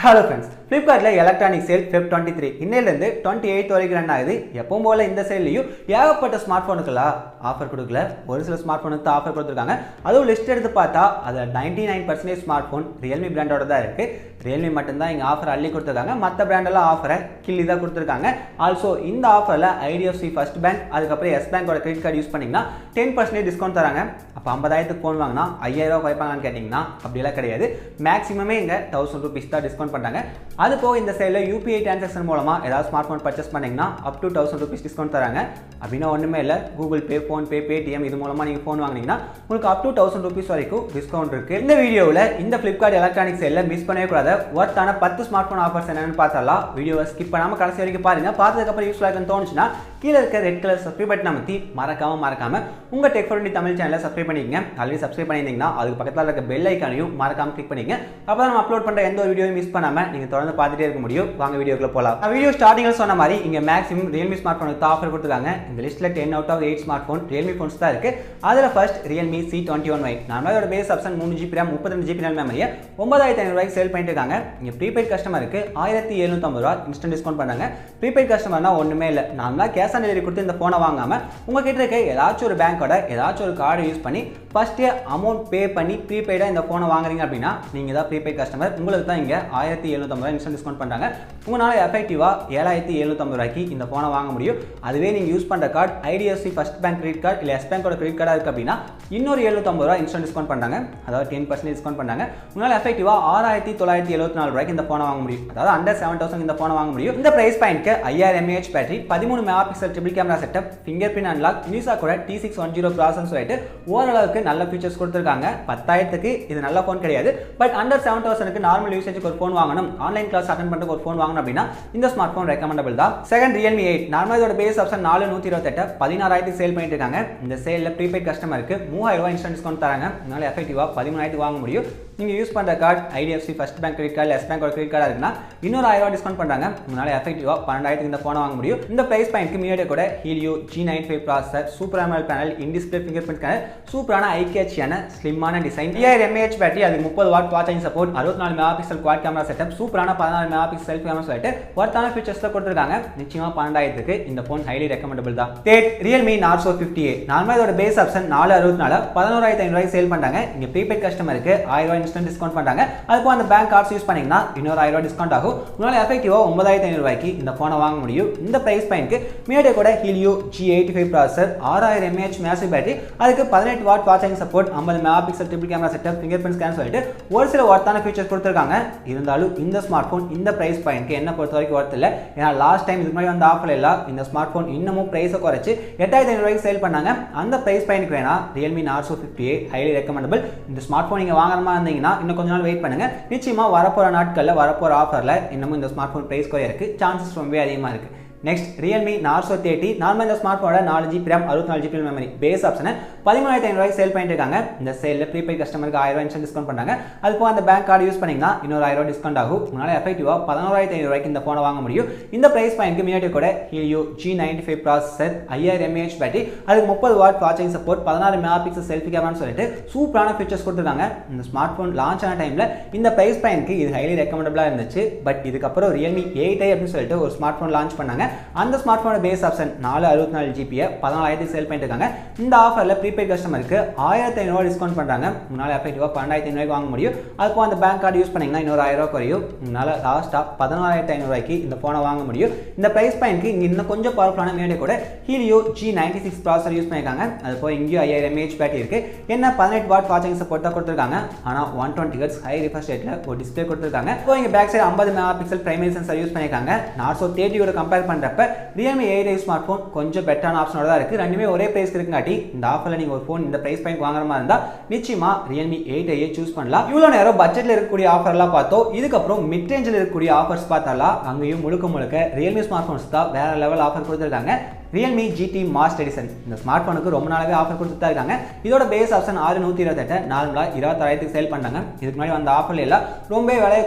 Hello friends, ஃப்ளிப்கார்ட்டில் electronic sale Feb 23 இன்னையிலேருந்து 28 வரைக்கும் ரன் ஆகுது. எப்பவும் போல் இந்த சேல்லையும் ஏகப்பட்ட ஸ்மார்ட் ஃபோனுக்கெல்லாம் ஆஃபர் கொடுக்கல. ஒரு சில ஸ்மார்ட் ஃபோனுக்கு தான் ஆஃபர் கொடுத்துருக்காங்க. அதுவும் லிஸ்ட் எடுத்து பார்த்தா அதில் 99% ஸ்மார்ட் ஃபோன் ரியல்மி பிராண்டோட தான் இருக்குது. ரியல்மி மட்டும்தான் இங்கே ஆஃபர் அள்ளி கொடுத்துருக்காங்க. மற்ற பிராண்டெல்லாம் ஆஃபரை கிள்ளி தான் கொடுத்துருக்காங்க. ஆல்சோ இந்த ஆஃபரில் ஐடிஎஃப்சி ஃபர்ஸ்ட் பேங்க் அதுக்கப்புறம் எஸ் பேங்கோட கிரெடிட் கார்டு யூஸ் பண்ணிங்கன்னா 10% டிஸ்கவுண்ட் தராங்க. அப்போ 50,000க்கு ஃபோன் வாங்கினா 5,000 குறைப்பாங்கன்னு கேட்டிங்கன்னா அப்படிலாம் கிடையாது. மேக்ஸிமமே இங்கே 1000 ருபீஸ் தான் டிஸ்கவுண்ட் பண்ணுறாங்க. அது போக இந்த சைடில் யூபிஐ டிரான்சாக்ஷன் மூலமாக ஏதாவது ஸ்மார்ட் ஃபோன் பர்ச்சேஸ் பண்ணிங்கன்னா அப் டு 1000 ருபீஸ் டிஸ்கவுண்ட் தராங்க. அப்படின்னா ஒன்றுமே இல்லை, கூகுள் பே, ஃபோன்பே, பேடிஎம் இது மூலமாக நீங்கள் ஃபோன் வாங்கினீங்கன்னா உங்களுக்கு அப் டு 1000 ருபீஸ் வரைக்கும் டிஸ்கவுண்ட் இருக்குது. இந்த வீடியோவில் இந்த ஃப்ளிப்கார்ட் எலக்ட்ரானிக் சேலில் மிஸ் பண்ணவே கூடாது ஒர்த்தான 10 ஸ்மார்ட் ஃபோன் ஆஃபர்ஸ் என்னென்னு பார்த்தலாம். வீடியோவை ஸ்கிப் பண்ணாமல் கடைசி வரைக்கும் பாருங்கள். பார்த்ததுக்கப்புறம் யூஸ்ஃபுல்லாக இருக்குன்னு தோணுச்சுன்னா கீழே இருக்க ரெட் கலர் சப்ஸ்கிரைப் பட்டன் அமைத்தி மறக்காம உங்கள் டெக் ஃபார் இந்தியா தமிழ் சேனலை சப்ஸ்கிரைப் பண்ணிக்கங்க. ஆல்ரெடி சப்ஸ்கிரைப் பண்ணியிருந்தீங்கன்னா அதுக்கு பக்கத்தில் இருக்க பெல் ஐக்கானையும் மறக்காம கிளிக் பண்ணிக்கங்க. அப்போ நம்ம அப்லோட் பண்ணுற எந்த ஒரு வீடியோவும் மிஸ் பண்ணாமல் நீங்கள் தொடர்ந்து பார்த்துட்டே இருக்க முடியும். வாங்க வீடியோக்குள்ள போகலாம். வீடியோ ஸ்டார்டிங்கில் சொன்ன மாதிரி இங்கே மேக்ஸிமம் ரியல்மி ஸ்மார்ட் ஃபோனுக்கு தான் ஆஃபர் கொடுத்துருக்காங்க. இந்த லிஸ்ட்டில் 10 out of 8 smart phone Realme phones தான் இருக்குது. அதில் ஃபர்ஸ்ட் ரியல்மி C21Y. நார்மலாக இதோட base option 3GB RAM 32GB மெமரியை 9,500 ரூபாய்க்கு சேல் பண்ணிட்டு இருக்காங்க. இங்கே ப்ரீபெய்ட் கஸ்டமருக்கு 1,750 ரூபா இன்ஸ்டன்ட் டிஸ்கவுண்ட் பண்ணாங்க. ப்ரீபெய்ட் கஸ்டமர்னா ஒன்றுமே இல்லை, நார்மலாக கேஷ் ஆன் டெலிவரி கொடுத்து இந்த ஃபோனை வாங்காமல் உங்ககிட்ட இருக்க ஏதாச்சும் ஒரு பேங்கோட ஏதாச்சும் ஒரு கார்டு யூஸ் பண்ணி ஃபஸ்ட்டே அமௌண்ட் பே பண்ணி ப்ரீபெய்டாக இந்த ஃபோனை வாங்குறீங்க அப்படின்னா நீங்கள் தான் ப்ரீபெய்ட் கஸ்டமர். உங்களுக்கு தான் இங்கே 1,750 ரூபா இன்ஸ்டன்ட் டிஸ்கவுண்ட் பண்ணுறாங்க. உங்களால் எஃபெக்டிவாக 7,750 ரூபாய்க்கு இந்த ஃபோனை வாங்க முடியும். அதுவே நீங்கள் யூஸ் பண்ணுற card IDFC First Bank credit card இல்லை எஸ் பேங்கோட கிரெடிட் கார்டாக இருக்குது அப்படின்னா இன்னொரு 750 ரூபா இன்ஸ்டன்ட் டிஸ்கவுண்ட் பண்ணுறாங்க. அதாவது 10% டிஸ்கவுண்ட் பண்ணுறாங்க. உங்களால் எஃபெக்டிவாக 6,974 ரூபாய்க்கு இந்த ஃபோனை வாங்க முடியும். அதாவது அண்டர் 7,000 இந்த ஃபோனை வாங்க முடியும். இந்த பிரைஸ் பாயிண்ட்க்கு 5000 mAh battery, 13 megapixel triple camera setup, fingerprint unlock, Unisoc கூட T610 ப்ராசஸ் சொல்லிட்டு ஓரளவுக்கு நல்ல ஃபீச்சர்ஸ் கொடுத்துருக்காங்க. 10,000க்கு இது நல்ல ஃபோன் கிடையாது. பட் அண்டர் 7,000க்கு நார்மல் யூசேஜுக்கு ஒரு ஃபோன் வாங்கணும், ஆன்லைன் கிளாஸ் அட்டெண்ட் பண்ணுறதுக்கு ஒரு ஃபோன் வாங்கணும் அப்படின்னா இந்த ஸ்மார்ட் ஃபோன் ரெக்கமெண்டபிள் தான். Second Realme 8. நார்மலாக இதோட பேஸ் ஆப்ஷன் 4,128 16,000 சேல் பண்ணிட்டு இருக்காங்க. இந்த சேலில் ப்ரீபெய்ட் கஸ்டமருக்கு 3,000 ரூபாய் இன்ஸ்டன்ட் டிஸ்கவுண்ட் தராங்க. அதனால எஃபெக்டிவாக 13,000 வாங்க முடியும். நீங்கள் யூஸ் பண்ணுற card IDFC First Bank credit card Yes பேங்கோட கிரெடிட் கார்டாக இருக்குன்னா இன்னொரு 1,000 ரூபாய் டிஸ்கவுண்ட் பண்ணுறாங்க. உங்களால் எஃபெக்டிவாக 12,000 இந்த ஃபோனை வாங்க முடியும். இந்த பிரைஸ் பாயிண்ட்க்கு MediaTek Helio G95 processor, super AMOLED panel, in display finger print scanner, சூப்பரான ஐகேச்சியான ஸ்லிம்மான டிசைன், 5000 mAh பேட்டரி, அது 30 watt fast charging support, 64 megapixel quad camera setup, சூப்பரான 14 மெகாபிக்சல் செல்ஃபி கேமரா சொல்லிட்டு ஒர்த்தான ஃபீச்சர்ஸ்ல கொடுத்துருக்காங்க. நிச்சயமாக 12,000க்கு இந்த ஃபோன் ஹைலி ரெக்கமெண்டபிள் தான். Third Realme Narzo 50A. நார்மலாக இதோட பேஸ் ஆப்ஷன் 464 11,500 ரூபாய் சேல் பண்ணுறாங்க. இங்கே ப்ரீபெய்ட் கஸ்டமருக்கு 1,000 ரூபாய் இன்ஸ்டன்ட் டிஸ்கவுண்ட் பண்ணுறாங்க. அதுபோல் அந்த பேங்க் கார்ட்ஸ் யூஸ் பண்ணிங்கன்னா இன்னொரு 1,000 ரூபாய் டிஸ்கவுண்ட் ஆகும். உங்களால் எஃபெக்டிவாக 9,500 ரூபாய்க்கு இந்த ஃபோனை வாங்க முடியும். இந்த பிரைஸ் பாயிண்ட்க்கு MediaTek helio G85 processor, 6000 mAh massive battery, அதுக்கு 18 what fast charging support, 50 megapixel triple camera setup, finger print scan சொல்லிட்டு ஒரு சில ஒர்த்தான ஃபீச்சர்ஸ் கொடுத்துருக்காங்க. இருந்தாலும் இந்த ஸ்மார்ட் ஃபோன் இந்த பிரைஸ் பாயிண்ட்க்கு என்ன பொறுத்த வரைக்கும் ஒர்த் இல்லை. ஏன்னா லாஸ்ட் டைம் இதுக்கு முன்னாடி வந்த ஆஃபர் எல்லாம் இந்த ஸ்மார்ட் ஃபோன் இன்னமும் பிரைஸை குறைச்சி 8,500 ரூபாய்க்கு சேல் பண்ணாங்க. அந்த பிரைஸ் பாயிண்ட்க்கு வேணா Realme Narzo 50A highly recommendable. இந்த ஸ்மார்ட் ஃபோன் நீங்கள் வாங்குற மாதிரி இருந்தீங்கன்னா இன்னும் கொஞ்ச நாள் வெயிட் பண்ணுங்க. நிச்சயமாக வரப்போகிற நாட்களில் வரப்போகிற ஆஃபரில் இன்னமும் இந்த ஸ்மார்ட் ஃபோன் பிரைஸ் குறைய இருக்குது, சான்சஸ் ரொம்பவே அதிகமாக இருக்குது. Next Realme Narzo 30. நார்மல் இந்த ஸ்மார்ட் ஃபோனோட 4GB RAM 64GB memory base ஆப்ஷனை 13,500 ரூபாய் சேல் பண்ணிட்டு இருக்காங்க. இந்த சேலில் ப்ரீபெய்ட் கஸ்டமருக்கு 1,000 ரூபாய் இன்ஸ்டன்ட் டிஸ்கவுண்ட் பண்ணுறாங்க. அது போக அந்த பேங்க் கார்டு யூஸ் பண்ணிங்கன்னா இன்னொரு 1,000 ரூபாய் டிஸ்கவுண்ட் ஆகும். உங்களால் எஃபெக்டிவாக 11,500 ரூபாய்க்கு இந்த ஃபோனை வாங்க முடியும். இந்த பிரைஸ் பாயிண்ட்க்கு MediaTek Helio G95 processor, 5000 mAh battery, அதுக்கு 30 watt fast charging support, 16 megapixel selfie கேமரான்னு சொல்லிட்டு சூப்பரான ஃபீச்சர்ஸ் கொடுத்துருக்காங்க. இந்த ஸ்மார்ட் ஃபோன் லான்ச் ஆன டைமில் இந்த பிரைஸ் பாயிண்ட்க்கு இது ஹைலி ரெக்கமெண்டபிளாக இருந்துச்சு. பட் இதுக்கப்புறம் ரியல்மி 8i அப்படின்னு சொல்லிட்டு ஒரு ஸ்மார்ட் ஃபோன் லான்ச் பண்ணாங்க. அந்த smart base option 464GB 14,000 sale பண்ணிட்டு இருக்காங்க. இந்த ஆஃபர்ல ப்ரீபெய்ட் கஸ்டமருக்கு 1,500 ரூபாய் டிஸ்கவுண்ட் பண்றாங்க. உங்களால எஃபெக்டிவா 12,500 ரூபாய்க்கு வாங்க முடியும். அதுக்கு அந்த பேங்க் கார்டு யூஸ் பண்ணீங்கன்னா இன்னொரு 1,000 ரூபாய் குறையும். உங்களால லாஸ்டா 16,500 ரூபாய்க்கு இந்த போனை வாங்க முடியும். இந்த பிரைஸ் பாயிண்ட்க்கு இங்க இன்னும் கொஞ்சம் பவர்ஃபுல்லான மீடியா கூட ஹீலியோ G96 ப்ராசஸர் யூஸ் பண்ணிருக்காங்க. அது போய் இங்கேயும் 5000 mAh பேட்டரி இருக்கு. என்ன 18 வாட் ஃபாஸ்ட் சார்ஜிங் சப்போர்ட் தான் கொடுத்திருக்காங்க. ஆனா 120 Hz ஹை ரிஃப்ரெஷ் ரேட்ல ஒரு டிஸ்ப்ளே கொடுத்திருக்காங்க. இப்போ இங்க back side 50 megapixel primary sensor use பண்ணிருக்காங்க. Narzo 30 ஓட கம்பேர் பண்றப்ப ரியல்மி 8i ஸ்மார்ட் ஃபோன் கொஞ்சம் பெட்டரான ஆப்ஷனோட தான் இருக்குது. ரெண்டுமே ஒரே பிரைஸ் இருக்குங்காட்டி இந்த ஆஃபரில் நீங்கள் ஒரு ஃபோன் இந்த பிரைஸ் பாயிண்ட் வாங்குற மாதிரி இருந்தால் நிச்சயமாக ரியல்மி 8i சூஸ் பண்ணலாம். இவ்வளோ நேரம் பட்ஜெட்டில் இருக்கக்கூடிய ஆஃபர்லாம் பார்த்தோம். இதுக்கப்புறம் மிட் ரேஞ்சில் இருக்கக்கூடிய ஆஃபர்ஸ் பார்த்தாலாம் அங்கேயும் முழுக்க ரியல்மி ஸ்மார்ட் ஃபோன்ஸ் தான் வேற லெவல் ஆஃபர் கொடுத்துருக்காங்க. Realme GT Master Edition. இந்த ஸ்மார்ட் ஃபோனுக்கு ரொம்ப நாளாவே ஆஃபர் கொடுத்துட்டு தான் இருக்காங்க. இதோட பேஸ் ஆப்ஷன் 6128 நார்மலா 26000க்கு சேல் பண்ணாங்க. இதுக்கு முன்னாடி வந்த ஆஃபர்ல எல்லாம் ரொம்ப விலையை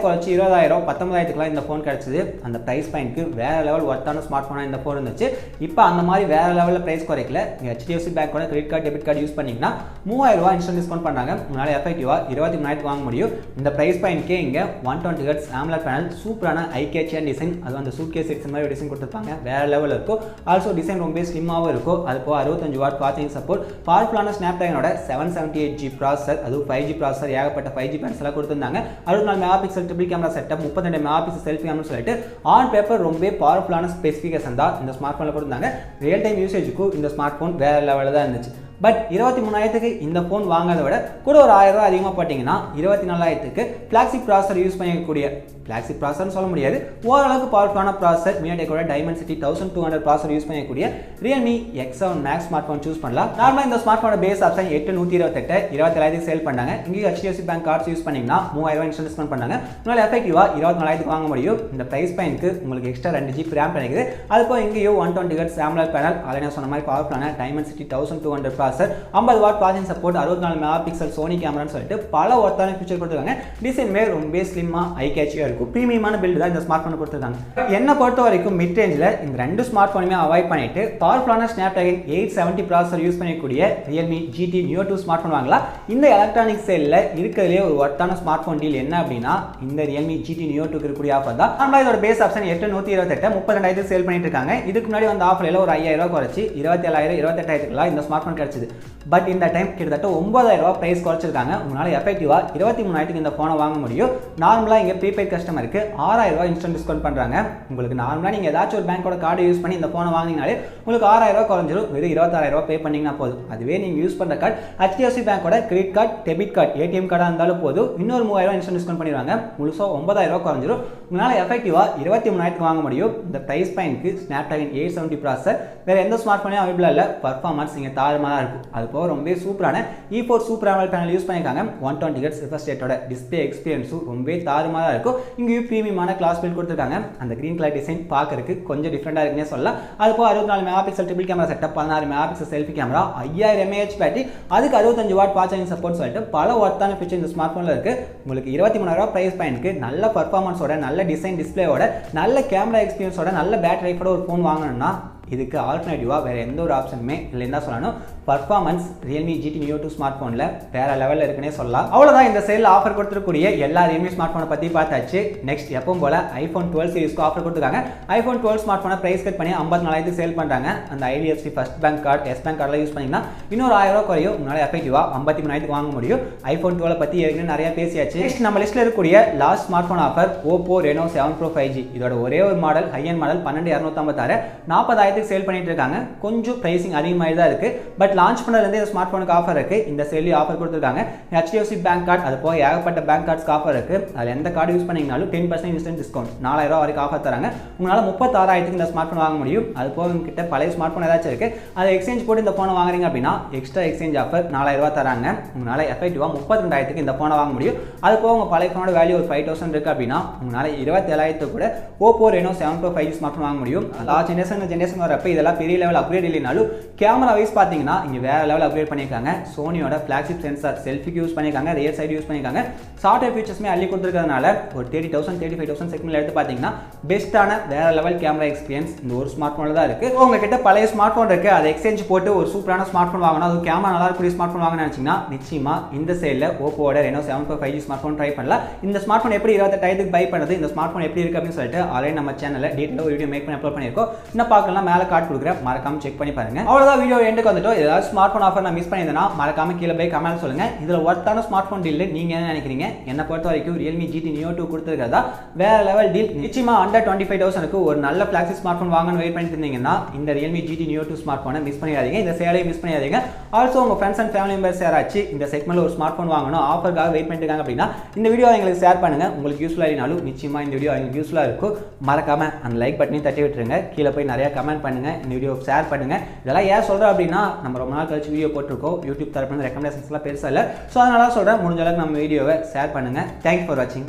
குறைச்சி 20000 19000க்குலாம் இந்த ஃபோன் கிடைச்சது. அந்த பிரைஸ் பாயிண்ட்க்கு வேற லெவல் ஒர்த்தான ஸ்மார்ட் ஃபோனா இந்த ஃபோன் இருந்துச்சு. இப்போ அந்த மாதிரி வேற லெவல்ல பிரைஸ் குறைக்கல. HDFC பேங்கோட credit card debit card use பண்ணீங்கன்னா 3000 ரூபாய் இன்ஸ்டன்ட் டிஸ்கவுண்ட் பண்ணாங்க. உங்களால எஃபெக்டிவா 23000க்கு வாங்க முடியும். இந்த பிரைஸ் பாயிண்ட்க்கே இங்க 120 Hz AMOLED பேனல் சூப்பரான ஐகேச்சியன் டிசைன், அது அந்த சூட்கேஸ் செக்ஷன் மாதிரி டிசைன் கொடுத்துருப்பாங்க. வேற லெவல் இருக்கும். ஆல்சோ டிசைன் ரொம்ப ஸ்லிம்மாவும் இருக்கும். அது போக 65 வாட் சார்ஜிங் சப்போர்ட், பவர்ஃபுல்லான ஸ்னாப்டிராகனோட 778G ப்ராசஸர், அது 5G ப்ராசஸர், ஏகப்பட்ட 5G பேனல்ஸ் எல்லாம் கொடுத்திருந்தாங்க. 64 mega pixel triple camera setup, 32 mega pixel selfie camera சொல்லிட்டு ஆன் பேப்பர் ரொம்ப பவர்ஃபுல்லான ஸ்பெசிஃபிகேஷன் தான் இந்த ஸ்மார்ட் ஃபோனில் கொடுத்தாங்க. ரியல் டைம் யூசேஜுக்கு இந்த ஸ்மார்ட் ஃபோன் வேற லெவலில் தான் இருந்துச்சு. பட் 23000க்கு இந்த ஃபோன் வாங்கிறத விட கூட ஒரு 1000 ரூபாய் அதிகமாக போட்டிங்கன்னா 24000க்கு ஃப்ளாக்ஷிப் ப்ராசஸர் யூஸ் பண்ணிக்கக்கூடிய, ஃப்ளாக்ஷிப் ப்ராசஸர்னு சொல்ல முடியாது, ஓரளவுக்கு பவர்ஃபுல்லான ப்ராசஸர் MediaTekோட Dimensity 1200 ப்ராசஸர் யூஸ் பண்ணக்கூடிய Realme X7 Max smart phone choose பண்ணலாம். நார்மலாக இந்த ஸ்மார்ட் ஃபோனோட பேஸ் ஆப்ஷன் 8128 27000க்கு சேல் பண்ணாங்க. இங்கே HDFC பேங்க் கார்ட்ஸ் யூஸ் பண்ணிங்கன்னா 3000 ரூபாய் இன்ஸ்டன்ட் டிஸ்கவுண்ட் பண்ணாங்க. உங்களால் எஃபெக்டிவாக 24000க்கு வாங்க முடியும். இந்த பிரைஸ் பாயிண்ட்க்கு உங்களுக்கு எக்ஸ்ட்ரா 2GB RAM கிடைக்குது. அதுபோக இங்கேயும் 120 Hz AMOLED பேனல், அதில் நான் சொன்ன மாதிரி பவர்ஃபுல்லான Dimensity 1200 processor, 50 watt charging support, 64 megapixel Sony கேமரான்னு சொல்லிட்டு பல ஒர்த்தான ஃபீச்சர் கொடுத்துருக்காங்க. டிசைன்மே ரொம்ப ஸ்லிம்மா ஐகேச்சியாக இருக்கும். ப்ரீமியமான பில்டு தான் இந்த ஸ்மார்ட் ஃபோன் கொடுத்துருக்காங்க. என்னை பொறுத்த வரைக்கும் மிட் ரேஞ்சில் இந்த ரெண்டு ஸ்மார்ட் ஃபோனுமே அவாய்ட் பண்ணிட்டு பவர்ஃபுல்லான ஸ்னாப்டிராகன் 870 ப்ராசஸர் யூஸ் பண்ணக்கூடிய Realme GT Neo 2 smart phone வாங்கலாம். இந்த எலக்ட்ரானிக் சேலில் இருக்கிறதுலே ஒரு ஒர்த்தான ஸ்மார்ட் ஃபோன் டீல் என்ன அப்படின்னா இந்த Realme GT Neo 2 இருக்கக்கூடிய ஆஃபர் தான். நம்மளா இதோட பேஸ் ஆப்ஷன் 8128 32000 சேல் பண்ணிட்டு இருக்காங்க. இதுக்கு முன்னாடி வந்த ஆஃபர்ல ஒரு 5000 ரூபாய் குறைச்சி 27000 28000க்குலாம் இந்த ஸ்மார்ட் ஃபோன் கிடைச்சது. பட் இந்த டைம் கிட்டத்தட்ட 9000 ரூபாய் பிரைஸ் குறைச்சிருக்காங்க. உங்களால் எஃபெக்டிவா 23000க்கு இந்த ஃபோனை வாங்க முடியும். நார்மலாக இங்கே ப்ரீபெய்ட் கஸ்டமருக்கு 6000 ரூபாய் இன்ஸ்டன்ட் டிஸ்கவுண்ட் பண்ணுறாங்க. உங்களுக்கு நார்மலாக நீங்கள் ஏதாச்சும் ஒரு பேங்கோட கார்டு யூஸ் பண்ணி இந்த ஃபோனை வாங்கினாலே உங்களுக்கு 6000 ரூபாய் குறைஞ்சிரும். வெறும் 26000 ரூபாய் பே பண்ணிங்கன்னா போதும். அதுவே நீங்கள் யூஸ் பண்ணுற கார்டு HDFC பேங்கோட credit card debit card ATM கார்டாக இருந்தாலும் போதும், இன்னொரு 3000 ரூபாய் இன்ஸ்டன்ட் டிஸ்கவுண்ட் பண்ணிடுவாங்க. முழுசாக 9000 ரூபாய் குறைஞ்சிரும். உங்களால் எஃபெக்டிவா 23000க்கு வாங்க முடியும். இந்த பிரைஸ் பாயிண்ட்க்கு ஸ்னாப்டிராகன் 870 ப்ராசஸர் வேறு எந்த ஸ்மார்ட் ஃபோனையும் அவைபிள் இல்லை. பர்ஃபார்மன்ஸ் இங்கே தாறுமாறாக இருக்கும். அது போக ரொம்ப சூப்பரான E4 super AMOLED panel use பண்ணியிருக்காங்க. 120 Hz ரிஃப்ரெஷ் ரேட்டோட டிஸ்பிளே எக்ஸ்பீரியன்ஸும் ரொம்ப தாறுமாறாக இருக்கும். இங்கேயும் ப்ரீமியமான கிளாஸ் பில்ட் கொடுத்துருக்காங்க. அந்த கிரீன் கலர் டிசைன் பார்க்கறதுக்கு கொஞ்சம் டிஃப்ரெண்டாக இருக்குன்னே சொல்லலாம். அது போக 64 mega pixel triple camera setup, 16 mega pixel selfie camera, 5000 mAh battery, அதுக்கு 65 வாட் சார்ஜிங் சப்போர்ட் சொல்லிட்டு பல ஒர்த்தான ஃபீச்சர் இந்த ஸ்மார்ட் ஃபோனில் இருக்குது. உங்களுக்கு 23000 ரூபாய் பிரைஸ் பாயிண்ட்க்கு நல்ல பர்ஃபார்மன்ஸோட, நல்ல டிசைன் டிஸ்பிளேயோட, நல்ல கேமரா எக்ஸ்பீரியன்ஸோட, நல்ல பேட்டரி லைஃபோட ஒரு ஃபோன் வாங்கணும்னா இதுக்கு ஆல்டர்னேட்டிவாக வேறு எந்த ஒரு ஆப்ஷனுமே இல்லைன்னு தான் சொல்லணும். Performance Realme GT Neo 2 smart ஃபோனில் வேறு லெவலில் இருக்குன்னே சொல்லலாம். அவ்வளோதான், இந்த சேலில் ஆஃபர் கொடுத்துருக்கூடிய எல்லா Realme ஸ்மார்ட் ஃபோனை பற்றி பார்த்தாச்சு. நெக்ஸ்ட் எப்பவும் போல் iPhone 12 சீரிஸ்க்கு ஆஃபர் கொடுத்துருக்காங்க. iPhone 12 ஸ்மார்ட் ஃபோனை ப்ரைஸ் கட் பண்ணி 54000 சேல் பண்ணுறாங்க. அந்த IDFC first bank card, yes bank கார்டில் யூஸ் பண்ணிங்கன்னா இன்னொரு 1000 ரூபாய் குறையும். உங்களால் எஃபெக்டிவாக 53000க்கு வாங்க முடியும். iPhone 12 பற்றி ஏற்கனவே நிறைய பேசியாச்சு. நெக்ஸ்ட் நம்ம லிஸ்ட்டில் இருக்கக்கூடிய last smart phone offer Oppo Reno 7 Pro 5G. இதோட ஒரே ஒரு மாடல் ஹையன் மாடல் 12256 40000க்கு சேல் பண்ணிட்டு இருக்காங்க. கொஞ்சம் பிரைசிங் அதிகமாக தான் இருக்கு. பட் லான்ச் பண்ணதுலேருந்து இந்த ஸ்மார்ட் ஃபோனுக்கு ஆஃபர் இருக்கு. இந்த சேல்லையும் ஆஃபர் கொடுத்துருக்காங்க. HDFC பேங்க் கார்டு, அது போக ஏகப்பட்ட பேங்க் கார்ட்ஸ்க்கு ஆஃபர் இருக்கு. அதில் எந்த கார்டு யூஸ் பண்ணீங்கனாலும் 10% இன்ஸ்டன்ட் டிஸ்கவுண்ட் 4000 ரூபாய் வரைக்கும் ஆஃபர் தராங்க. உங்களால் 36000க்கு இந்த ஸ்மார்ட் ஃபோன் வாங்க முடியும். அது போக உங்ககிட்ட பழைய ஸ்மார்ட் ஃபோன் ஏதாச்சும் இருக்கு, அதை எக்ஸ்சேஞ்ச் போட்டு இந்த ஃபோனை வாங்குறீங்க அப்படின்னா எக்ஸ்ட்ரா எக்ஸ்சேஞ்ச் ஆஃபர் 4000 ரூபாய் தராங்க. உங்களால் எஃபெக்டிவாக 32000க்கு இந்த ஃபோனை வாங்க முடியும். அது போக உங்கள் பழைய ஃபோனோட வேல்யூ ஒரு 5000 இருக்கு அப்படின்னா உங்களால் 27000க்கு கூட Oppo Reno 7 Pro 5G smart phone வாங்க முடியும். லாஸ்ட் ஜெனரேஷன் வரப்போ இதெல்லாம் பெரிய லெவல் அப்கிரேட் இல்லைனாலும் கேமரா வைஸ் பார்த்தீங்கன்னா இங்கே வேறு லெவல் அப்கிரேட் பண்ணியிருக்காங்க. சோனியோட ஃப்ளாக்ஷிப் சென்சார் செல்ஃபிக்கு யூஸ் பண்ணியிருக்காங்க, ரியர் சைடு யூஸ் பண்ணியிருக்காங்க. சாஃப்ட்வேர் ஃபீச்சர்ஸ்மே அள்ளி கொடுத்துருக்கிறதுனால ஒரு 30,000 35,000 செக்மெண்ட்ல எடுத்து பார்த்தீங்கன்னா பெஸ்ட்டான வேறு லெவல் கேமரா எக்ஸ்பீரியன்ஸ் இந்த ஒரு ஸ்மார்ட் ஃபோனில் தான் இருக்குது. உங்ககிட்ட பழைய ஸ்மார்ட் ஃபோன் இருக்குது, அதை எக்ஸ்சேஞ்ச் போட்டு ஒரு சூப்பரான ஸ்மார்ட் ஃபோன் வாங்கணும், அது கேமரா நல்லா இருக்கக்கூடிய ஸ்மார்ட் ஃபோன் வாங்கணும்னு நினச்சிங்கன்னா நிச்சயமாக இந்த சேலில் ஓப்போட Reno 7 Pro 5G smart phone try பண்ணலாம். இந்த ஸ்மார்ட் ஃபோன் எப்படி 28000க்கு பை பண்ணுறது, இந்த ஸ்மார்ட் ஃபோன் எப்படி இருக்குது அப்படின்னு சொல்லிட்டு ஆல்ரெடி நம்ம சேனலில் டீட்டெயிலாக ஒரு வீடியோ மேக் பண்ணி அப்லோட் பண்ணியிருக்கோம். இன்னும் பார்க்கலாம், மேலே கார்டு கொடுக்குறேன், மறக்காம செக் பண்ணி பாருங்க. அவ்வளோதான், வீடியோ எண்டுக்கு வந்துட்டோம். ஏதாவது ஸ்மார்ட் ஃபோன் ஆஃபர் நான் மிஸ் பண்ணியிருந்தேன்னா மறக்காம கீழே போய் கமெண்ட் சொல்லுங்க. இதில் ஒர்த்தான ஸ்மார்ட் ஃபோன் டீல் நீங்கள் என்ன நினைக்கிறீங்க? என்னை பொறுத்த வரைக்கும் Realme GT Neo 2 கொடுத்துருக்கிறதா வேற லெவல் டீல். நிச்சயமா அண்டர் 25,000க்கு ஒரு நல்ல ஃபிளாக்ஷிப் ஸ்மார்ட் ஃபோன் வாங்கன்னு வெயிட் பண்ணிட்டு இருந்தீங்கன்னா இந்த Realme GT Neo 2 ஸ்மார்ட் ஃபோனை மிஸ் பண்ணிடாதீங்க. இந்த சேலையை மிஸ் பண்ணிடாதீங்க. ஆல்சோ உங்கள் ஃப்ரெண்ட்ஸ் அண்ட் ஃபேமிலி மெம்பர்ஸ் யாராச்சும் இந்த செக்மெண்ட்ல ஒரு ஸ்மார்ட் ஃபோன் வாங்கணும், ஆஃபருக்காக வெயிட் பண்ணிட்டு இருக்காங்க அப்படின்னா இந்த வீடியோ எங்களுக்கு ஷேர் பண்ணுங்க. உங்களுக்கு யூஸ்ஃபுல்லாக இல்லைனாலும் நிச்சயமா இந்த வீடியோ எங்களுக்கு யூஸ்ஃபுல்லாக இருக்கும். மறக்காம அந்த லைக் பட்டனையும் தட்டி விட்டுருங்க. கீழே போய் நிறைய கமெண்ட் பண்ணுங்க, இந்த வீடியோ ஷேர் பண்ணுங்க. இதெல்லாம் ஏன் சொல்கிறேன் அப்படின்னா நம்ம ரொம்ப நாள் கழிச்சு வீடியோ போட்டிருக்கோம். யூடியூப் தரப்புல ரெக்கமெண்டேஷன்ஸ்லாம் பெருசாக இல்லை. ஸோ அதனால சொல்கிறேன், முடிஞ்ச அளவுக்கு நம்ம வீடியோவை ஷேர் பண்ணுங்க. தேங்க்ஸ் ஃபார் வாட்சிங்.